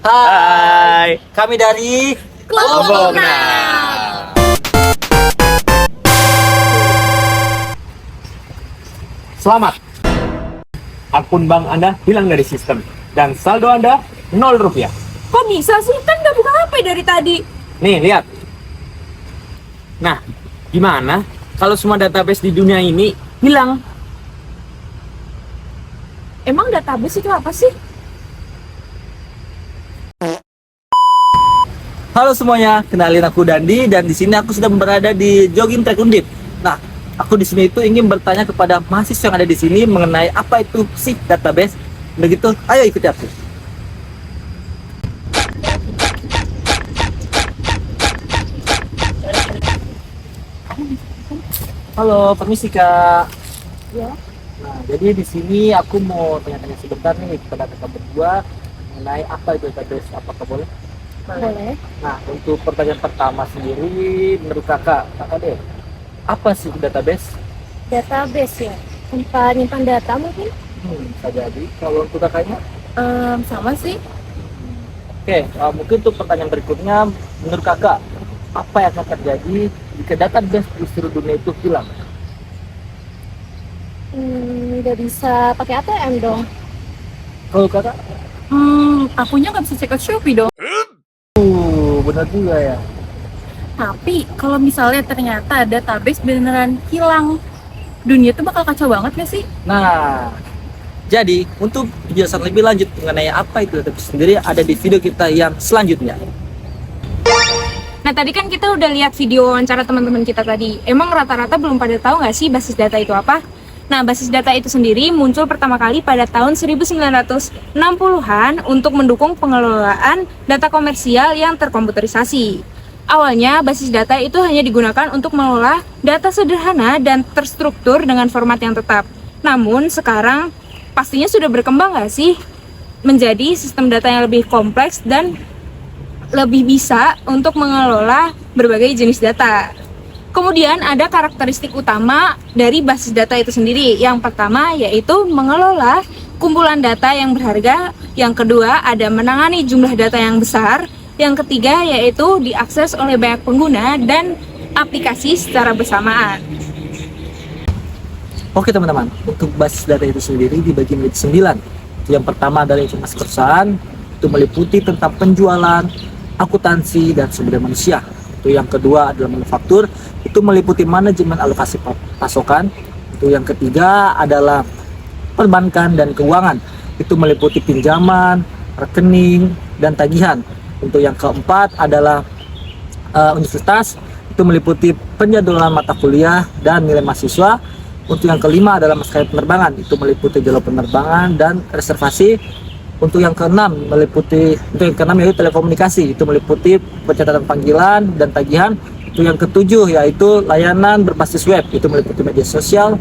Hai, Kami dari Kobongna. Selamat. Akun bank Anda hilang dari sistem dan saldo Anda 0 rupiah. Kok bisa sih? Kan nggak buka HP dari tadi. Nih, lihat. Nah, gimana kalau semua database di dunia ini hilang? Emang database itu apa sih? Halo semuanya, kenalin aku Dandi dan di sini aku sedang berada di Jogging Track Undip. Nah, aku di sini itu ingin bertanya kepada mahasiswa yang ada di sini mengenai apa itu sih database. Begitu, ayo ikuti aku. Halo, permisi Kak. Ya. Nah, jadi di sini aku mau tanya-tanya sebentar nih kepada kakak berdua mengenai apa itu database. Apakah boleh? Boleh. Nah, untuk pertanyaan pertama sendiri, menurut kakak deh, apa sih database? Database ya. Tempat nyimpan data mungkin? Bisa jadi. Kalau untuk kakaknya? Sama sih. Oke, mungkin untuk pertanyaan berikutnya, menurut kakak, apa yang akan terjadi jika database di seluruh dunia itu hilang? Nggak bisa pakai ATM dong. Kalau kakak? Akunya nggak bisa cek ke Shopee dong. Benar juga ya. Tapi kalau misalnya ternyata database beneran hilang, dunia tuh bakal kacau banget gak sih? Nah, jadi untuk penjelasan lebih lanjut mengenai apa itu database sendiri ada di video kita yang selanjutnya. Nah, tadi kan kita udah lihat video wawancara teman-teman kita tadi. Emang rata-rata belum pada tahu nggak sih basis data itu apa? Nah, basis data itu sendiri muncul pertama kali pada tahun 1960-an untuk mendukung pengelolaan data komersial yang terkomputerisasi. Awalnya, basis data itu hanya digunakan untuk mengelola data sederhana dan terstruktur dengan format yang tetap. Namun, sekarang pastinya sudah berkembang nggak sih? Menjadi sistem data yang lebih kompleks dan lebih bisa untuk mengelola berbagai jenis data. Kemudian ada karakteristik utama dari basis data itu sendiri. Yang pertama yaitu mengelola kumpulan data yang berharga. Yang kedua ada menangani jumlah data yang besar. Yang ketiga yaitu diakses oleh banyak pengguna dan aplikasi secara bersamaan. Oke teman-teman, untuk basis data itu sendiri dibagi menjadi 9. Yang pertama adalah informasi perusahaan, itu meliputi tentang penjualan, akuntansi, dan sumber daya manusia. Itu yang kedua adalah manufaktur, itu meliputi manajemen alokasi pasokan. Itu yang ketiga adalah perbankan dan keuangan, itu meliputi pinjaman, rekening, dan tagihan. Untuk yang keempat adalah universitas, itu meliputi penjadwalan mata kuliah dan nilai mahasiswa. Untuk yang kelima adalah maskapai penerbangan, itu meliputi jalur penerbangan dan reservasi. Untuk yang keenam yaitu telekomunikasi, itu meliputi pencatatan panggilan dan tagihan. Itu yang ketujuh yaitu layanan berbasis web, itu meliputi media sosial,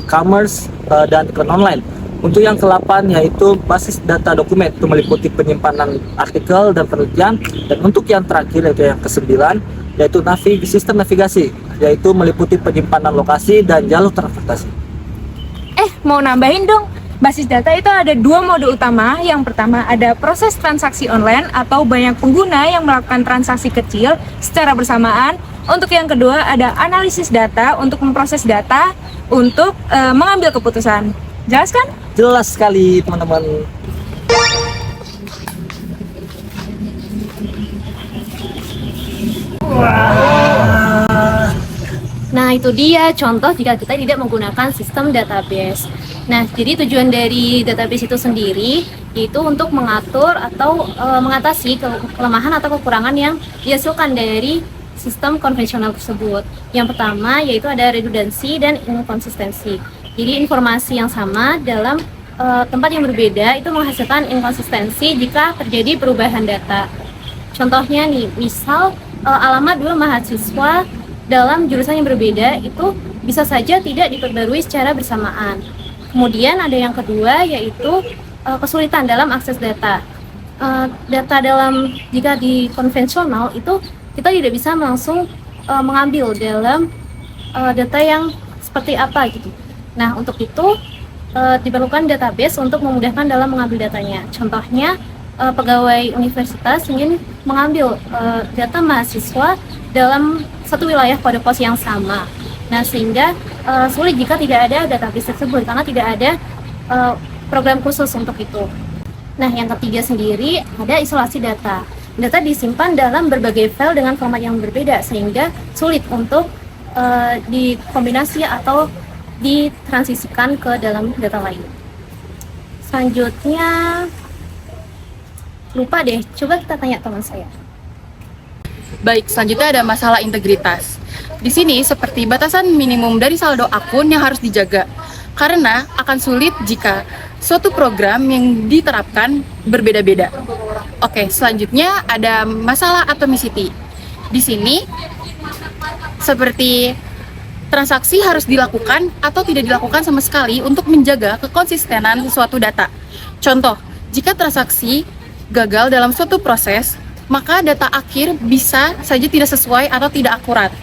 e-commerce, dan iklan online. Untuk yang ke-8 yaitu basis data dokumen, itu meliputi penyimpanan artikel dan penelitian. Dan untuk yang terakhir yaitu yang ke-9 yaitu sistem navigasi, yaitu meliputi penyimpanan lokasi dan jalur transportasi. Mau nambahin dong. Basis data itu ada dua mode utama. Yang pertama ada proses transaksi online atau banyak pengguna yang melakukan transaksi kecil secara bersamaan. Untuk yang kedua ada analisis data untuk memproses data untuk mengambil keputusan. Jelas kan? Jelas sekali teman-teman. Nah, itu dia contoh jika kita tidak menggunakan sistem database. Nah, jadi tujuan dari database itu sendiri yaitu untuk mengatur atau mengatasi kelemahan atau kekurangan yang dihasilkan dari sistem konvensional tersebut. Yang pertama yaitu ada redundansi dan inkonsistensi. Jadi informasi yang sama dalam tempat yang berbeda itu menghasilkan inkonsistensi jika terjadi perubahan data. Contohnya nih, misal alamat dua mahasiswa dalam jurusan yang berbeda itu bisa saja tidak diperbarui secara bersamaan. Kemudian ada yang kedua yaitu kesulitan dalam akses data. Data jika di konvensional itu kita tidak bisa langsung mengambil dalam data yang seperti apa gitu. Nah, untuk itu diperlukan database untuk memudahkan dalam mengambil datanya. Contohnya pegawai universitas ingin mengambil data mahasiswa dalam satu wilayah pada pos yang sama. Nah, sehingga sulit jika tidak ada database tersebut karena tidak ada program khusus untuk itu. Nah, yang ketiga sendiri ada isolasi data. Data disimpan dalam berbagai file dengan format yang berbeda sehingga sulit untuk dikombinasi atau ditransisikan ke dalam data lain. Selanjutnya, lupa deh, coba kita tanya teman saya. Baik, selanjutnya ada masalah integritas. Di sini seperti batasan minimum dari saldo akun yang harus dijaga, karena akan sulit jika suatu program yang diterapkan berbeda-beda. Oke, selanjutnya ada masalah atomicity. Di sini seperti transaksi harus dilakukan atau tidak dilakukan sama sekali untuk menjaga kekonsistenan suatu data. Contoh, jika transaksi gagal dalam suatu proses, maka data akhir bisa saja tidak sesuai atau tidak akurat.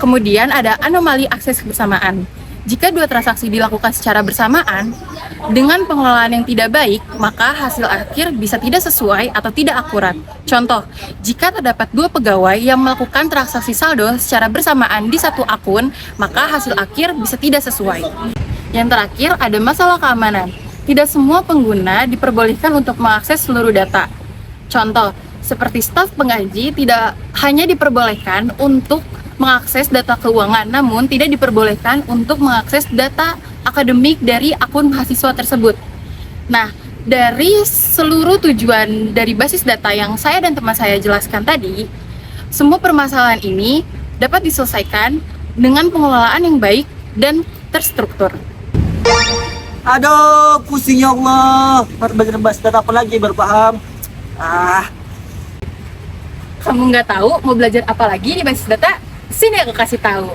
Kemudian ada anomali akses kebersamaan. Jika dua transaksi dilakukan secara bersamaan, dengan pengelolaan yang tidak baik, maka hasil akhir bisa tidak sesuai atau tidak akurat. Contoh, jika terdapat dua pegawai yang melakukan transaksi saldo secara bersamaan di satu akun, maka hasil akhir bisa tidak sesuai. Yang terakhir, ada masalah keamanan. Tidak semua pengguna diperbolehkan untuk mengakses seluruh data. Contoh, seperti staf pengaji tidak hanya diperbolehkan untuk mengakses data keuangan, namun tidak diperbolehkan untuk mengakses data akademik dari akun mahasiswa tersebut. Nah, dari seluruh tujuan dari basis data yang saya dan teman saya jelaskan tadi, semua permasalahan ini dapat diselesaikan dengan pengelolaan yang baik dan terstruktur. Aduh, pusing ya Allah. Harus belajar basis data apa lagi baru paham. Kamu nggak tahu mau belajar apa lagi di basis data? Sini aku kasih tahu.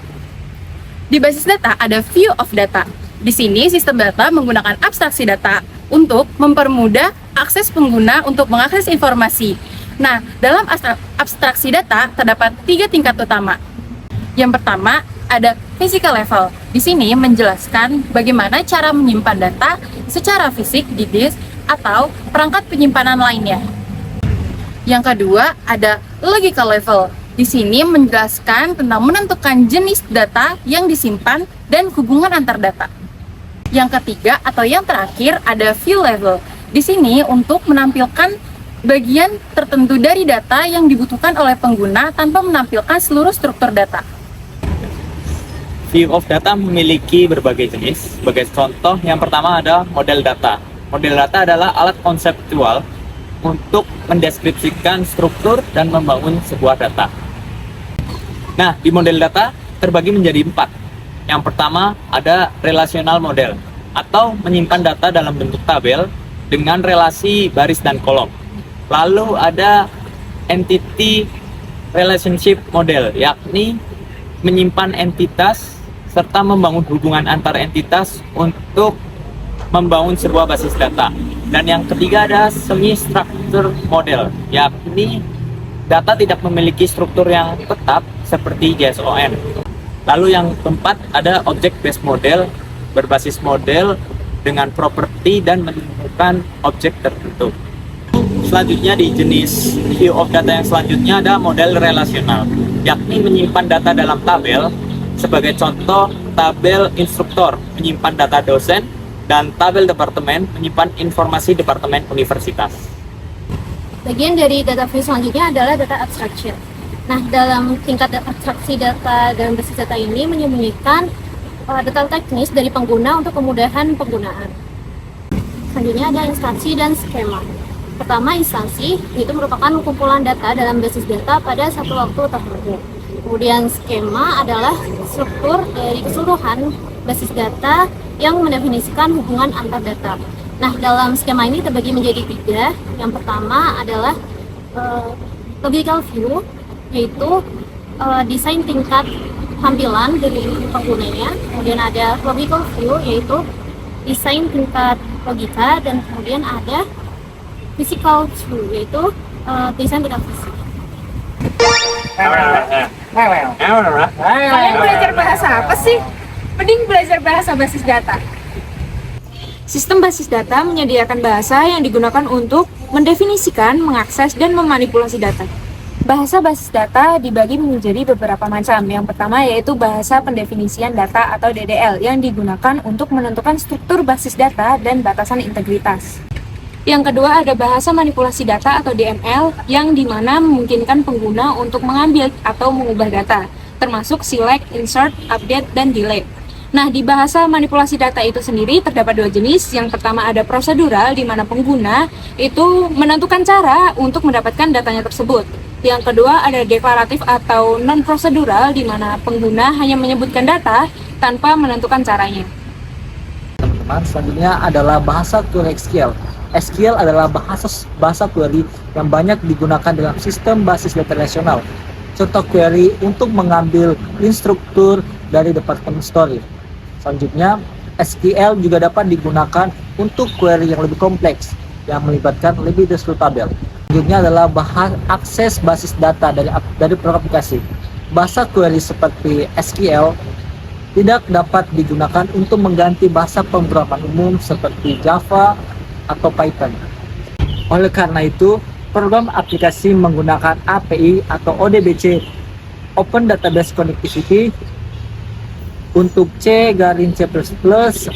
Di basis data ada view of data. Di sini sistem data menggunakan abstraksi data untuk mempermudah akses pengguna untuk mengakses informasi. Nah, dalam abstraksi data terdapat 3 tingkat utama. Yang pertama ada physical level. Di sini menjelaskan bagaimana cara menyimpan data secara fisik di disk atau perangkat penyimpanan lainnya. Yang kedua ada logical level. Di sini menjelaskan tentang menentukan jenis data yang disimpan dan hubungan antar data. Yang ketiga atau yang terakhir ada view level. Di sini untuk menampilkan bagian tertentu dari data yang dibutuhkan oleh pengguna tanpa menampilkan seluruh struktur data. View of data memiliki berbagai jenis. Sebagai contoh, yang pertama ada model data. Model data adalah alat konseptual untuk mendeskripsikan struktur dan membangun sebuah data. Nah, di model data terbagi menjadi 4. Yang pertama ada relational model atau menyimpan data dalam bentuk tabel dengan relasi baris dan kolom. Lalu ada entity relationship model, yakni menyimpan entitas serta membangun hubungan antar entitas untuk membangun sebuah basis data. Dan yang ketiga ada semi-structure model, yakni data tidak memiliki struktur yang tetap seperti JSON. Lalu yang keempat ada object based model, berbasis model dengan properti dan menemukan objek tertentu. Selanjutnya di jenis view of data yang selanjutnya ada model relasional, yakni menyimpan data dalam tabel. Sebagai contoh, tabel instruktor menyimpan data dosen dan tabel departemen menyimpan informasi departemen universitas. Bagian dari data view selanjutnya adalah data abstraction. Nah, dalam tingkat abstraksi data dalam basis data ini menyembunyikan data teknis dari pengguna untuk kemudahan penggunaan. Selanjutnya ada instansi dan skema. Pertama, instansi itu merupakan kumpulan data dalam basis data pada satu waktu tertentu. Kemudian skema adalah struktur dari keseluruhan basis data yang mendefinisikan hubungan antar data. Nah, dalam skema ini terbagi menjadi 3. Yang pertama adalah logical view, yaitu desain tingkat tampilan dari penggunanya. Kemudian ada logical view, yaitu desain tingkat logika, dan kemudian ada physical view, yaitu desain tingkat fisik. Kalian belajar bahasa apa sih? Mending belajar bahasa basis data. Sistem basis data menyediakan bahasa yang digunakan untuk mendefinisikan, mengakses, dan memanipulasi data. Bahasa basis data dibagi menjadi beberapa macam. Yang pertama yaitu bahasa pendefinisian data atau DDL yang digunakan untuk menentukan struktur basis data dan batasan integritas. Yang kedua ada bahasa manipulasi data atau DML yang dimana memungkinkan pengguna untuk mengambil atau mengubah data, termasuk select, insert, update, dan delete. Nah, di bahasa manipulasi data itu sendiri terdapat dua jenis. Yang pertama ada prosedural, di mana pengguna itu menentukan cara untuk mendapatkan datanya tersebut. Yang kedua ada deklaratif atau non-prosedural, di mana pengguna hanya menyebutkan data tanpa menentukan caranya. Teman-teman, selanjutnya adalah bahasa query SQL. SQL adalah bahasa query yang banyak digunakan dalam sistem basis data relasional. Contoh query untuk mengambil instruktur dari department store. Selanjutnya, SQL juga dapat digunakan untuk query yang lebih kompleks, yang melibatkan lebih dari satu tabel. Selanjutnya adalah akses basis data dari program aplikasi. Bahasa query seperti SQL tidak dapat digunakan untuk mengganti bahasa pemrograman umum seperti Java atau Python. Oleh karena itu, program aplikasi menggunakan API atau ODBC Open Database Connectivity untuk C++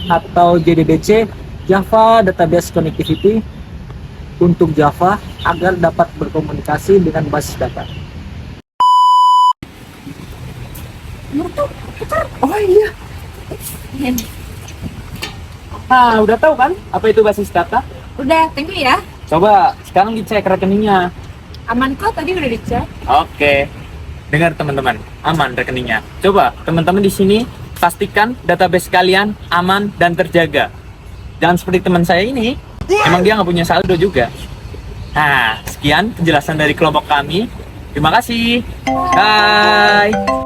atau JDBC Java Database Connectivity untuk Java agar dapat berkomunikasi dengan basis data. Oh iya. Nah, udah tahu kan apa itu basis data? Udah, thank you ya. Coba sekarang dicek rekeningnya. Aman kok, tadi udah dicek. Oke. Dengar teman-teman, aman rekeningnya. Coba teman-teman di sini pastikan database kalian aman dan terjaga. Jangan seperti teman saya ini, emang dia nggak punya saldo juga. Nah, sekian penjelasan dari kelompok kami. Terima kasih. Bye.